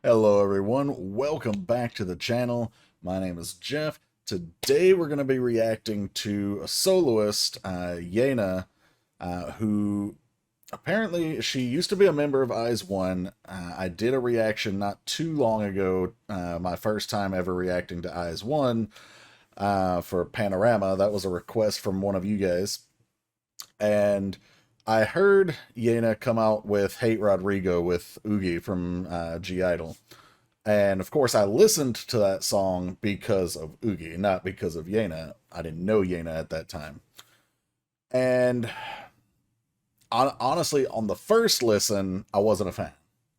Hello everyone, welcome back to the channel. My name is Jeff. Today we're going to be reacting to a soloist, Yena, who apparently she used to be a member of IZ*ONE. I did a reaction not too long ago, my first time ever reacting to IZ*ONE for Panorama. That was a request from one of you guys. And I heard Yena come out with Hate Rodrigo with Oogie from (G)I-DLE. And of course I listened to that song because of Oogie, not because of Yena. I didn't know Yena at that time. And honestly, on the first listen, I wasn't a fan.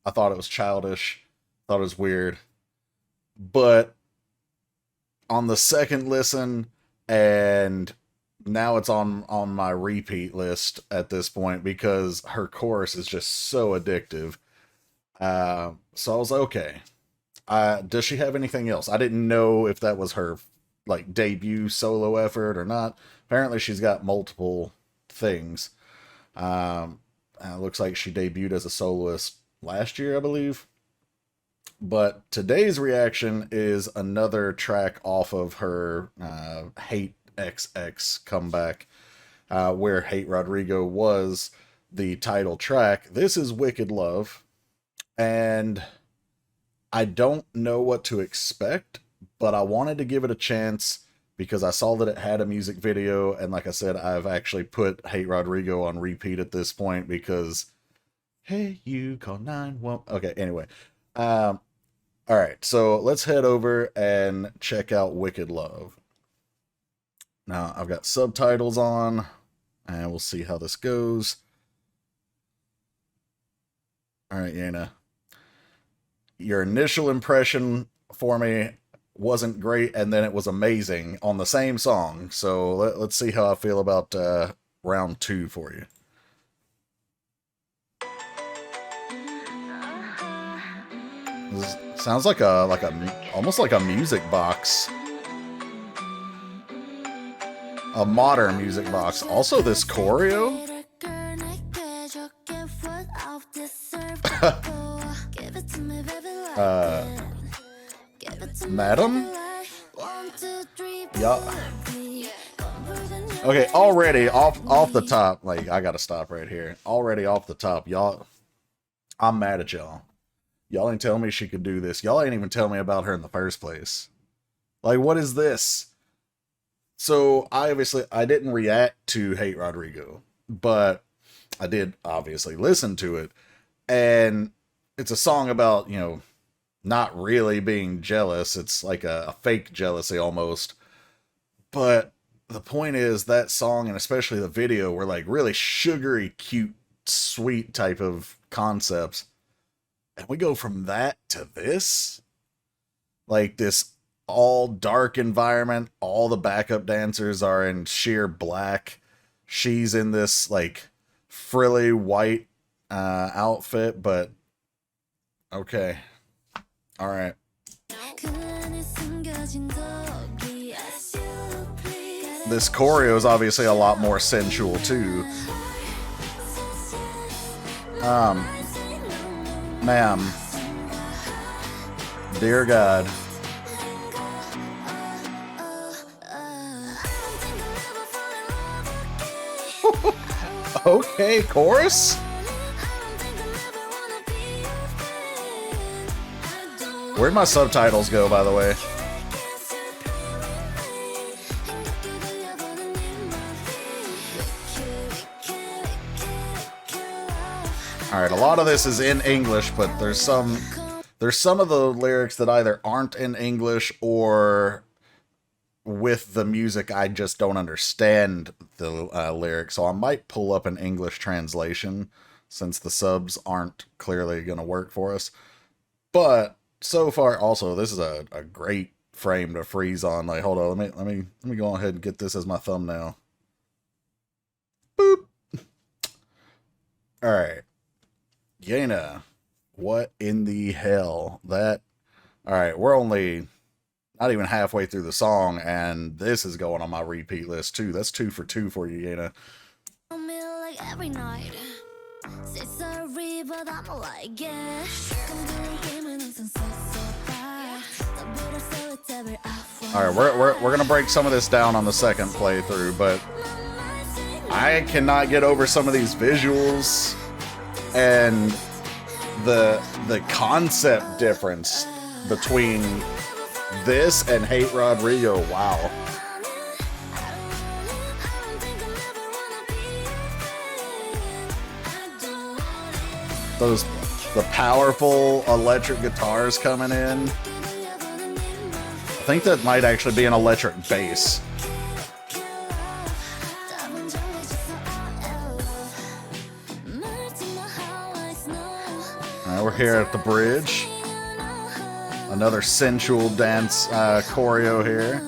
I thought it was childish, thought it was weird. But on the second listen, and now it's on my repeat list at this point because her chorus is just so addictive. So I was like, okay. Does she have anything else? I didn't know if that was her like debut solo effort or not. Apparently she's got multiple things. Looks like she debuted as a soloist last year, I believe. But today's reaction is another track off of her Hate XX comeback, where Hate Rodrigo was the title track. This is Wicked Love, and I don't know what to expect, but I wanted to give it a chance because I saw that it had a music video, and like I said, I've actually put Hate Rodrigo on repeat at this point because, hey, you call 911. Okay, anyway. Alright, so let's head over and check out Wicked Love. Now, I've got subtitles on, and we'll see how this goes. Alright, Yena. Your initial impression for me wasn't great, and then it was amazing on the same song. So let's see how I feel about round 2 for you. This sounds like almost like a music box. A modern music box. Also, this choreo. Madam? Yeah. Okay, already off the top, like, I gotta stop right here. Already off the top, y'all, I'm mad at y'all. Y'all ain't tell me she could do this. Y'all ain't even tell me about her in the first place. Like, what is this? So, I didn't react to Hate Rodrigo, but I did obviously listen to it. And it's a song about, you know, not really being jealous. It's like a fake jealousy almost. But the point is that song, and especially the video, were like really sugary, cute, sweet type of concepts. And we go from that to this? Like this all dark environment. All the backup dancers are in sheer black. She's in this like frilly white outfit, but okay. All right. This choreo is obviously a lot more sensual too. Ma'am. Dear God. Okay, chorus? Where'd my subtitles go, by the way? Alright, a lot of this is in English, but there's some of the lyrics that either aren't in English or with the music I just don't understand the lyrics, so I might pull up an English translation since the subs aren't clearly going to work for us. But so far, also, this is a great frame to freeze on. Like, hold on, let me go ahead and get this as my thumbnail. Boop. All right, Yena, what in the hell? That. All right, we're only not even halfway through the song, and this is going on my repeat list too. That's 2 for 2 for you, Yena. Say sorry, but I'm like, yeah. Alright, we're gonna break some of this down on the second playthrough, but I cannot get over some of these visuals and the concept difference between this and Hate Rodrigo. Wow. The powerful electric guitars coming in. I think that might actually be an electric bass. Alright, we're here at the bridge. Another sensual dance choreo here.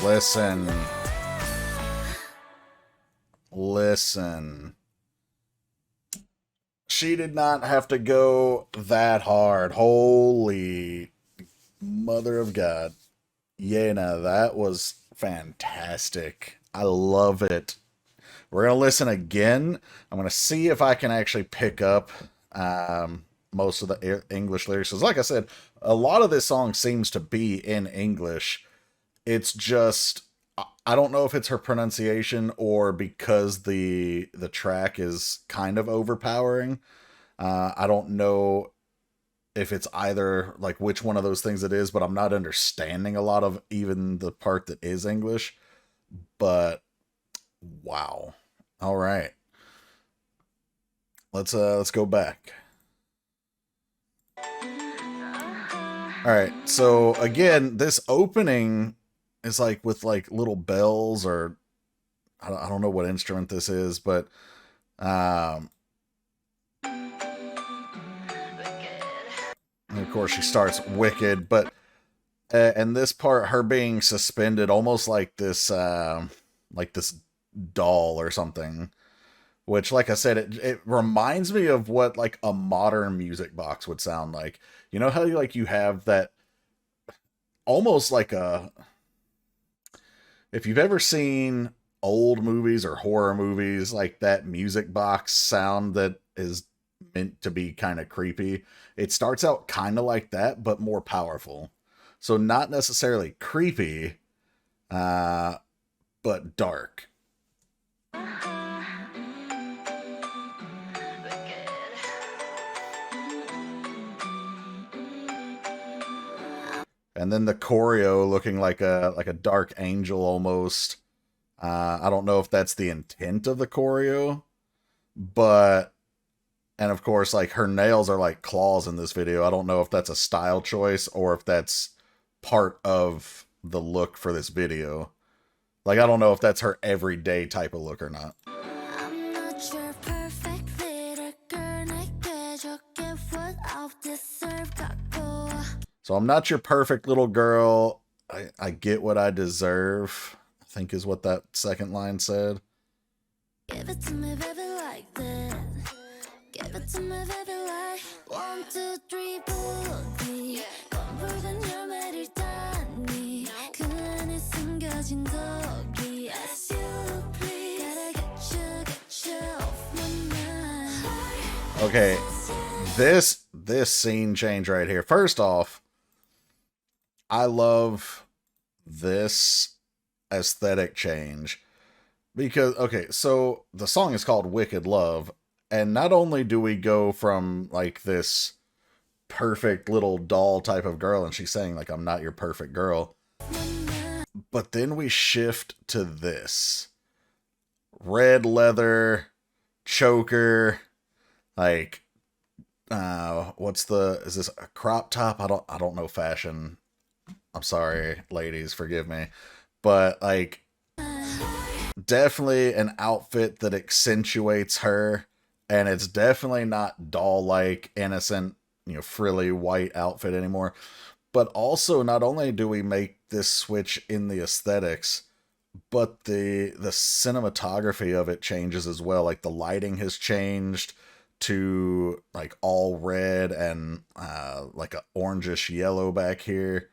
Listen. Listen. She did not have to go that hard. Holy mother of God. Yena, that was fantastic. I love it. We're going to listen again. I'm going to see if I can actually pick up most of the English lyrics. Because like I said, a lot of this song seems to be in English. It's just, I don't know if it's her pronunciation or because the track is kind of overpowering. I don't know if it's either, like, which one of those things it is, but I'm not understanding a lot of even the part that is English. But, wow. All right. Let's go back. All right, so again, this opening is like with like little bells, or I don't know what instrument this is, but and of course she starts Wicked, but and this part, her being suspended almost like this doll or something, which, like I said, it reminds me of what like a modern music box would sound like. You know how you have that almost like a, if you've ever seen old movies or horror movies, like that music box sound that is meant to be kind of creepy, it starts out kind of like that, but more powerful. So not necessarily creepy, but dark. And then the choreo looking like a dark angel almost. I don't know if that's the intent of the choreo, but, and of course, like, her nails are like claws in this video. I don't know if that's a style choice or if that's part of the look for this video. Like, I don't know if that's her everyday type of look or not. So I'm not your perfect little girl. I get what I deserve, I think is what that second line said. Give it to me, baby, like that. Give it to me, baby, like 1, 2, 3, booty. 건붉은 열매를 땄니. 그 안에 숨겨진 독이. As you please. Gotta get you off my mind. Okay, this scene change right here. First off, I love this aesthetic change because, okay, so the song is called Wicked Love, and not only do we go from like this perfect little doll type of girl, and she's saying like, I'm not your perfect girl, but then we shift to this red leather choker, like, is this a crop top? I don't know fashion. I'm sorry, ladies, forgive me. But, like, definitely an outfit that accentuates her, and it's definitely not doll-like, innocent frilly white outfit anymore. But also, not only do we make this switch in the aesthetics, but the cinematography of it changes as well. Like the lighting has changed to like all red and like a orangish yellow back here.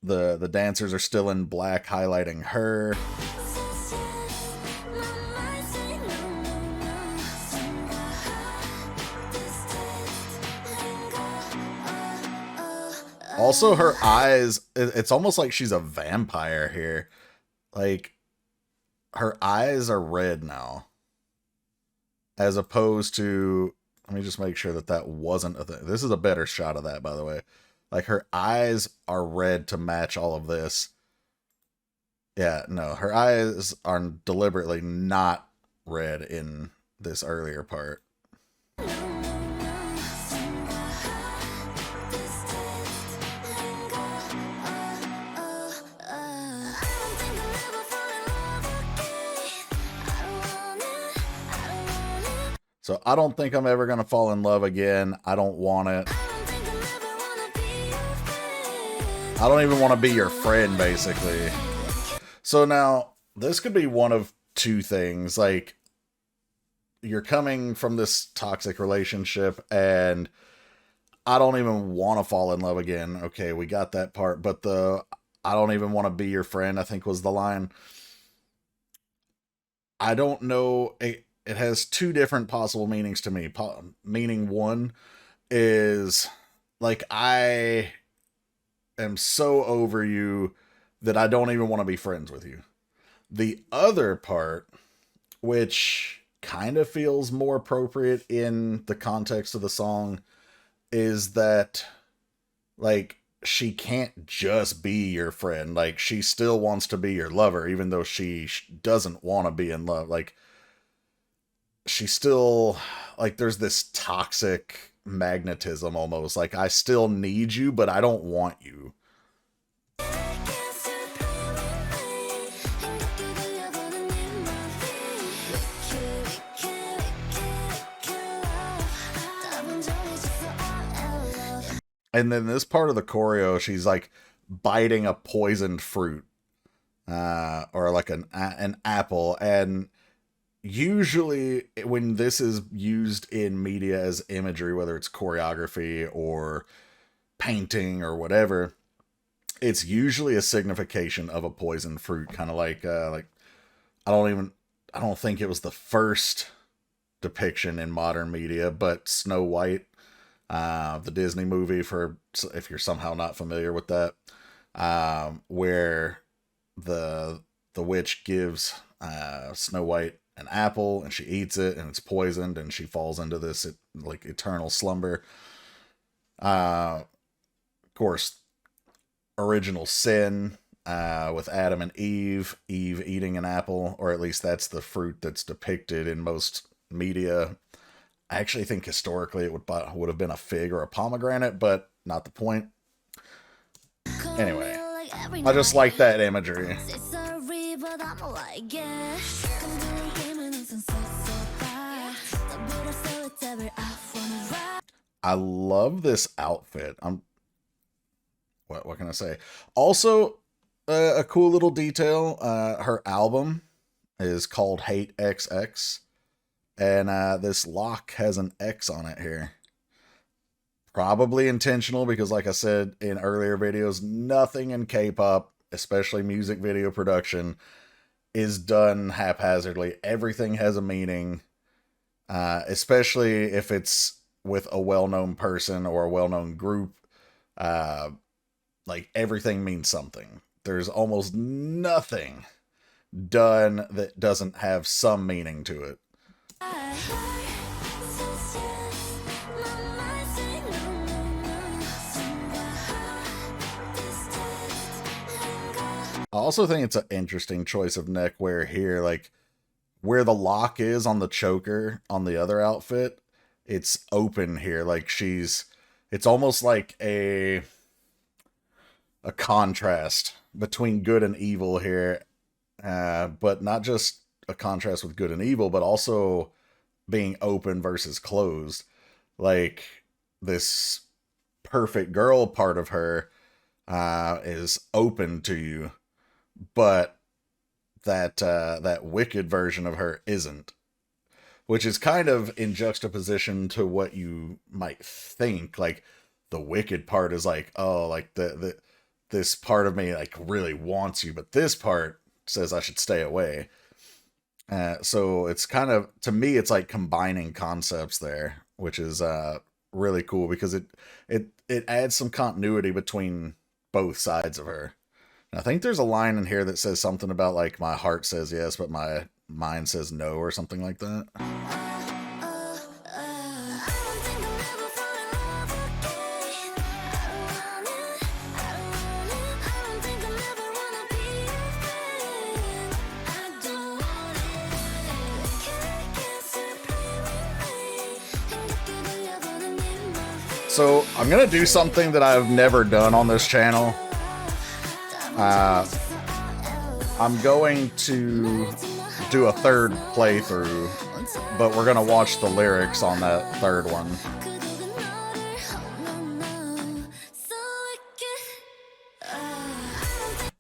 The dancers are still in black, highlighting her. Also, her eyes, it's almost like she's a vampire here. Like, her eyes are red now. As opposed to, let me just make sure that that wasn't a thing. This is a better shot of that, by the way. Like, her eyes are red to match all of this. Yeah, no, her eyes are deliberately not red in this earlier part. So I don't think I'm ever going to fall in love again. I don't want it. I don't even want to be your friend, basically. So now, this could be one of two things. Like, you're coming from this toxic relationship, and I don't even want to fall in love again. Okay, we got that part. But I don't even want to be your friend, I think was the line. I don't know. It has two different possible meanings to me. Meaning one is, like, I am so over you that I don't even want to be friends with you. The other part, which kind of feels more appropriate in the context of the song, is that, like, she can't just be your friend. Like, she still wants to be your lover, even though she doesn't want to be in love. Like, she still, like, there's this toxic magnetism almost. Like, I still need you, but I don't want you. And then this part of the choreo, she's like biting a poisoned fruit, or like an apple. And usually when this is used in media as imagery, whether it's choreography or painting or whatever, it's usually a signification of a poisoned fruit. Kind of like I don't think it was the first depiction in modern media, but Snow White, the Disney movie, for if you're somehow not familiar with that, where the witch gives Snow White an apple and she eats it and it's poisoned and she falls into this like eternal slumber. Of course, original sin with Adam and Eve eating an apple, or at least that's the fruit that's depicted in most media. I actually think historically it would have been a fig or a pomegranate, but not the point. Anyway, I just like that imagery. I love this outfit. What can I say? Also, a cool little detail. Her album is called Hate XX. And this lock has an X on it here. Probably intentional because, like I said in earlier videos, nothing in K-pop, especially music video production, is done haphazardly. Everything has a meaning, especially if it's with a well-known person or a well-known group. Like, everything means something. There's almost nothing done that doesn't have some meaning to it. I also think it's an interesting choice of neckwear here. Like, where the lock is on the choker on the other outfit, it's open here. Like, it's almost like a contrast between good and evil here. But not just a contrast with good and evil, but also being open versus closed. Like, this perfect girl part of her is open to you, but that wicked version of her isn't, which is kind of in juxtaposition to what you might think. Like, the wicked part is like, oh, like this part of me like really wants you, but this part says I should stay away. So it's kind of, to me, it's like combining concepts there, which is really cool because it adds some continuity between both sides of her. And I think there's a line in here that says something about like, my heart says yes, but my mind says no, or something like that. So I'm gonna do something that I've never done on this channel. I'm going to do a third playthrough, but we're gonna watch the lyrics on that third one.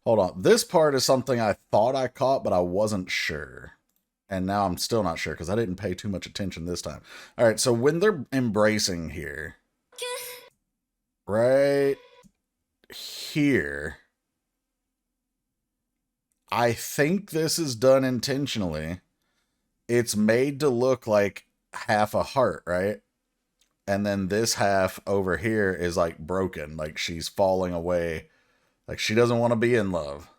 Hold on, this part is something I thought I caught, but I wasn't sure. And now I'm still not sure because I didn't pay too much attention this time. Alright, so when they're embracing here, right here, I think this is done intentionally. It's made to look like half a heart, right? And then this half over here is like broken, like she's falling away, like she doesn't want to be in love.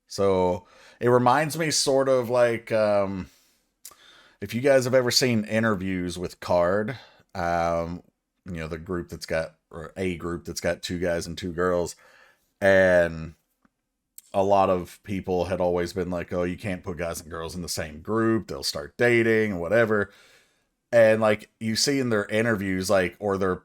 So it reminds me sort of like, if you guys have ever seen Interviews with Card, you know, the group that's got, or a group that's got 2 guys and 2 girls, and a lot of people had always been like, oh, you can't put guys and girls in the same group, they'll start dating and whatever. And like you see in their interviews, like, or their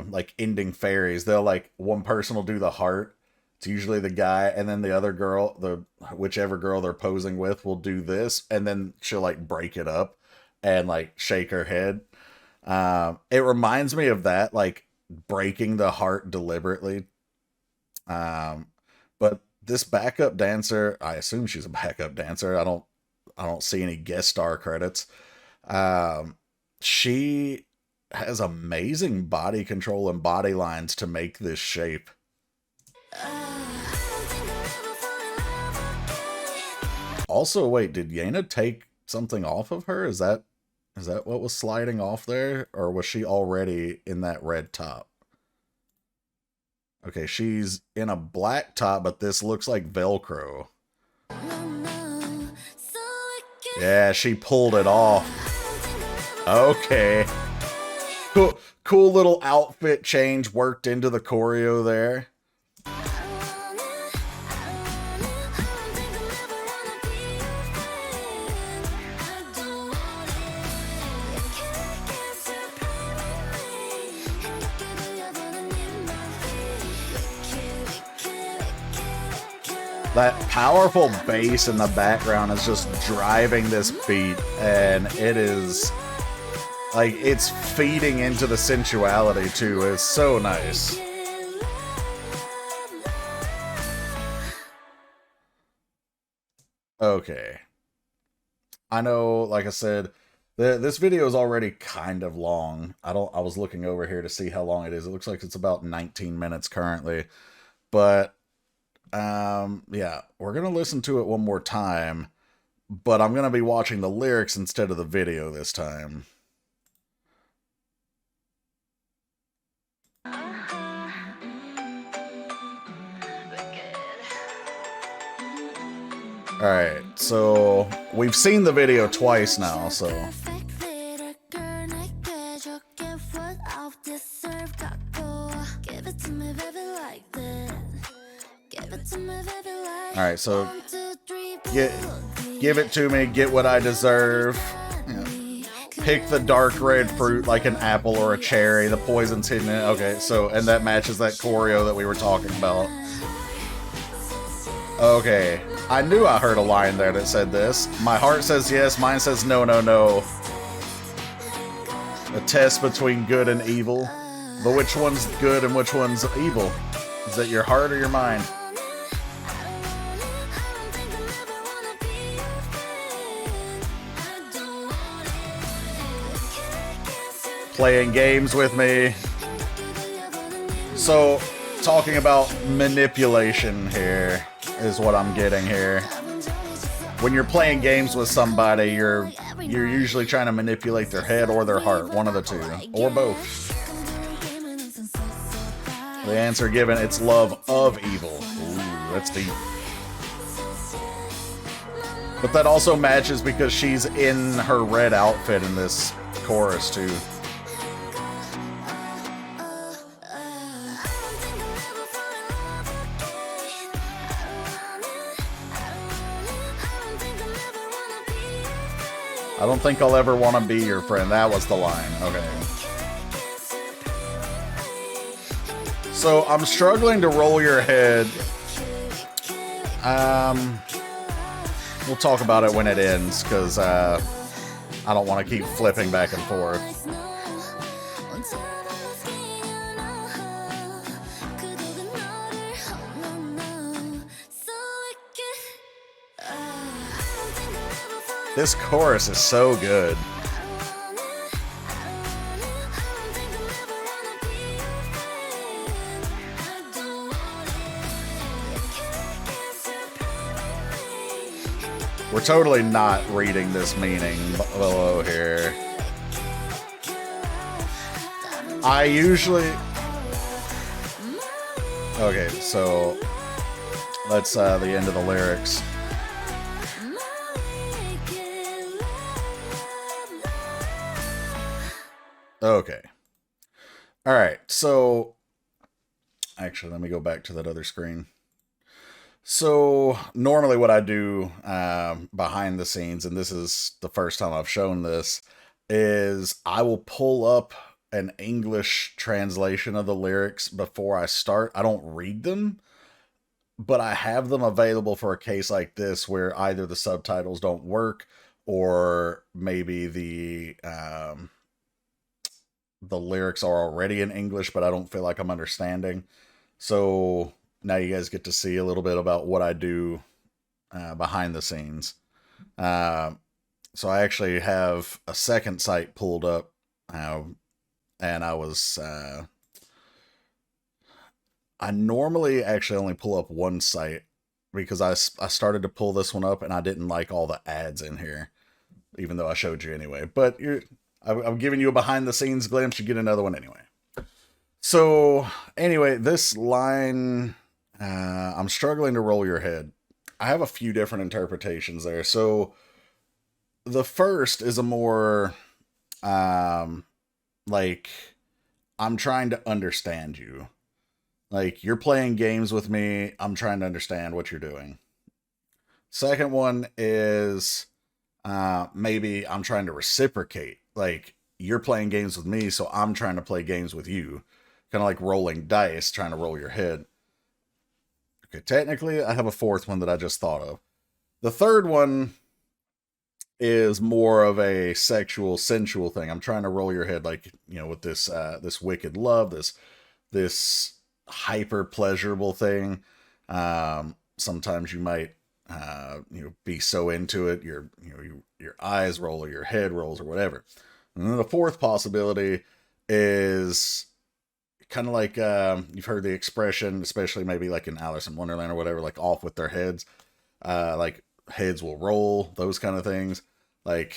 like ending fairies, they'll like, one person will do the heart, it's usually the guy, and then the other girl, whichever girl they're posing with, will do this, and then she'll like break it up and like shake her head. It reminds me of that, like breaking the heart deliberately. But this backup dancer, I assume she's a backup dancer. I don't see any guest star credits. She has amazing body control and body lines to make this shape. Also, wait, did Yena take something off of her? Is that what was sliding off there? Or was she already in that red top? Okay, she's in a black top, but this looks like Velcro. Yeah, she pulled it off. Okay. Cool little outfit change worked into the choreo there. That powerful bass in the background is just driving this beat, and it is like, it's feeding into the sensuality too. It's so nice. Okay. I know, like I said, this video is already kind of long. I was looking over here to see how long it is. It looks like it's about 19 minutes currently. But yeah, we're gonna listen to it one more time, but I'm gonna be watching the lyrics instead of the video this time. Alright, so we've seen the video twice now, so alright, so give it to me, get what I deserve. Yeah. Pick the dark red fruit like an apple or a cherry, the poison's hidden in it. Okay, so, and that matches that choreo that we were talking about. Okay, I knew I heard a line there that said this. My heart says yes, mine says no, no, no. A test between good and evil. But which one's good and which one's evil? Is it your heart or your mind? Playing games with me. So, talking about manipulation here is what I'm getting here. When you're playing games with somebody, you're usually trying to manipulate their head or their heart, one of the two, or both. The answer given, it's love of evil. Ooh, that's deep. But that also matches because she's in her red outfit in this chorus too. I don't think I'll ever want to be your friend. That was the line. Okay. So I'm struggling to roll your head. We'll talk about it when it ends, because I don't want to keep flipping back and forth. This chorus is so good. We're totally not reading this meaning below here. I usually... Okay, so that's the end of the lyrics. Okay. Alright, so... Actually, let me go back to that other screen. So, normally what I do behind the scenes, and this is the first time I've shown this, is I will pull up an English translation of the lyrics before I start. I don't read them, but I have them available for a case like this where either the subtitles don't work or maybe the lyrics are already in English, but I don't feel like I'm understanding. So now you guys get to see a little bit about what I do behind the scenes. So I actually have a second site pulled up, and I was... I normally actually only pull up one site because I started to pull this one up and I didn't like all the ads in here, even though I showed you anyway. But I'm giving you a behind the scenes glimpse. You get another one anyway. So anyway, this line, I'm struggling to roll your head. I have a few different interpretations there. So the first is a more, like, I'm trying to understand you. Like, you're playing games with me. I'm trying to understand what you're doing. Second one is, maybe I'm trying to reciprocate. Like, you're playing games with me, so I'm trying to play games with you. Kind of like rolling dice, trying to roll your head. Okay, technically, I have a fourth one that I just thought of. The third one is more of a sexual, sensual thing. I'm trying to roll your head, like, you know, with this this wicked love, this hyper pleasurable thing. Sometimes you might be so into it, your eyes roll or your head rolls or whatever. And then the fourth possibility is kind of like, you've heard the expression, especially maybe like in Alice in Wonderland or whatever, like off with their heads. Like heads will roll, those kind of things. Like,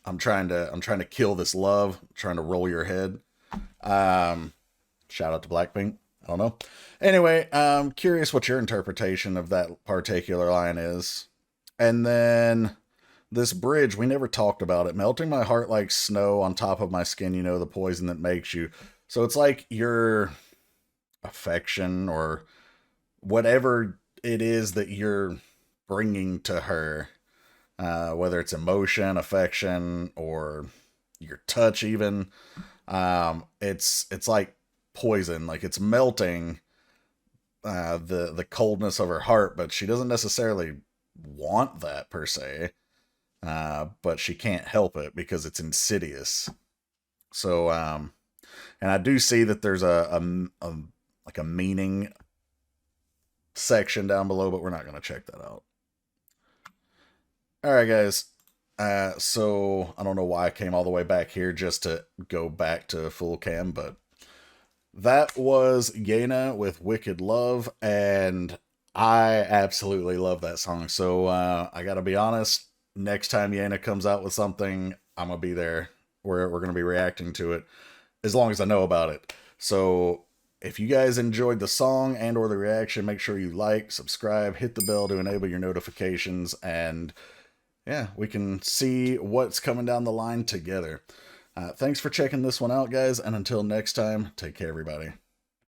I'm trying to kill this love, I'm trying to roll your head. Shout out to Blackpink. I don't know. Anyway, I'm curious what your interpretation of that particular line is. And then this bridge, we never talked about it. Melting my heart like snow on top of my skin, you know, the poison that makes you. So it's like your affection or whatever it is that you're bringing to her, whether it's emotion, affection, or your touch even. It's like poison, like it's melting the coldness of her heart, but she doesn't necessarily want that per se, but she can't help it because it's insidious. So And I do see that there's a like a meaning section down below, but we're not going to check that out. All right, guys. So I don't know why I came all the way back here just to go back to full cam, but that was Yena with Wicked Love, and I absolutely love that song. So I gotta be honest, next time Yena comes out with something, I'm gonna be there. We're gonna be reacting to it as long as I know about it. So if you guys enjoyed the song and or the reaction, make sure you like, subscribe, hit the bell to enable your notifications, and yeah, we can see what's coming down the line together. Thanks for checking this one out, guys, and until next time, take care, everybody.